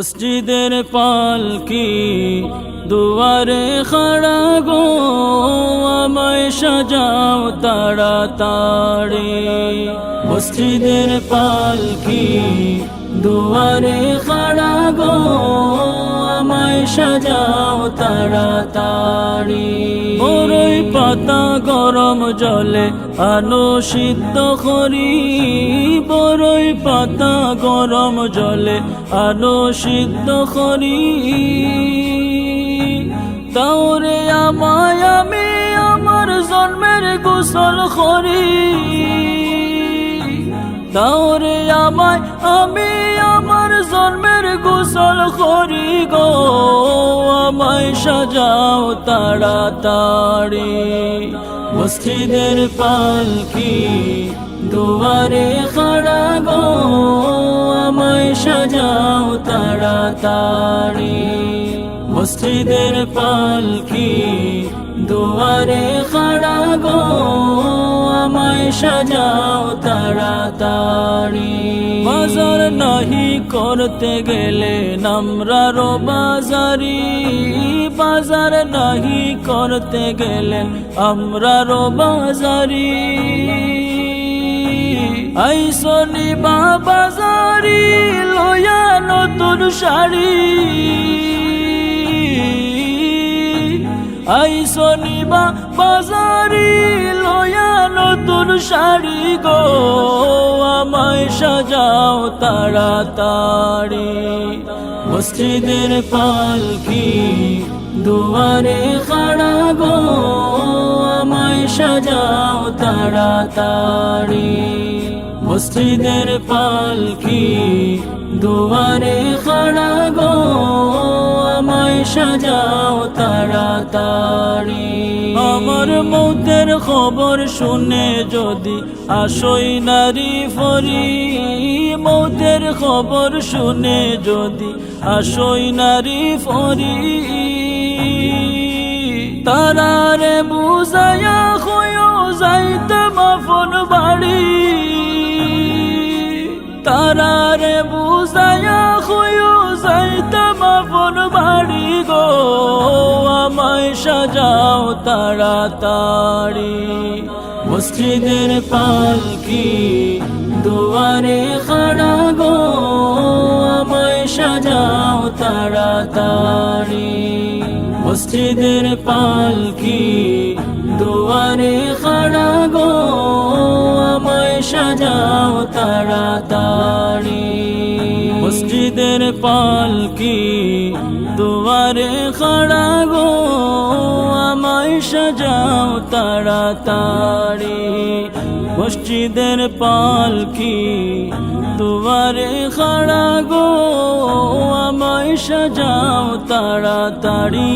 মসজিদের পালকি দুয়ারে খড়া গো, আমায় সাজাও তাড়াতাড়ি। মসজিদের পালকি দুয়ারে খড়া গো, আমায় সাজাও তাড়াতাড়ি। বরই পাতা গরম জলে আনো সিদ্ধ করি, বরই পাতা গরম জলে আনো সিদ্ধ করি। তাওরে আমায় আমি আমার জন্মের গোসল করি, তাওরে আমায় আমি আমার জন্মের গোসল করি গো, আমায় সাজাও তাড়াতাড়ি। মসজিদের পালকি দুয়ারে খড়া গো, আমায় সাজাও তাড়াতাড়ি। মসজিদের পালকি দুয়ারে খড়া গো, আমায় সাজাও তাড়াতাড়ি। বাজার নাহি করতে গেলে আমরা বাজারি, বাজার নাহি করতে গেলে আমরা বাজারি। আইসনি বাজারি লয়া নতুন শাড়ি, আইসনি বাজারি লয়া নতুন শাড়ি গো, আমায় সাজাও তাড়াতাড়ি। মসজিদের পালকি দুয়ারে খড়া গো, আমায় সাজাও তাড়াতাড়ি। মসজিদের পালকি দুয়ারে খড়া গো, আমায় সাজাও তাড়াতাড়ি। আমার মৌতের খবর শুনে যদি আসই নারী ফরি, মৌতের খবর শুনে যদি আসই নারী ফরি। তারারে বুঝায়া হয়েও যাইতে মাফন বাড়ি, তারারে বুঝায়া হয়েও যাইতে মাফন বাড়ি গো, আমায় সাজাও তাড়াতাড়ি। মসজিদের পালকি দুয়ারে খড়া গো, আমায় সাজাও তাড়াতাড়ি। মসজিদের পালকি দুয়ারে খড়া গো, আমায় সাজাও তাড়াতাড়ি। মসজিদের পালকি দুয়ারে খড়া গো, আমায় সাজাও তাড়াতাড়ি। মসজিদের পালকি দুয়ারে খড়া গো, আমায় সাজাও তাড়াতাড়ি।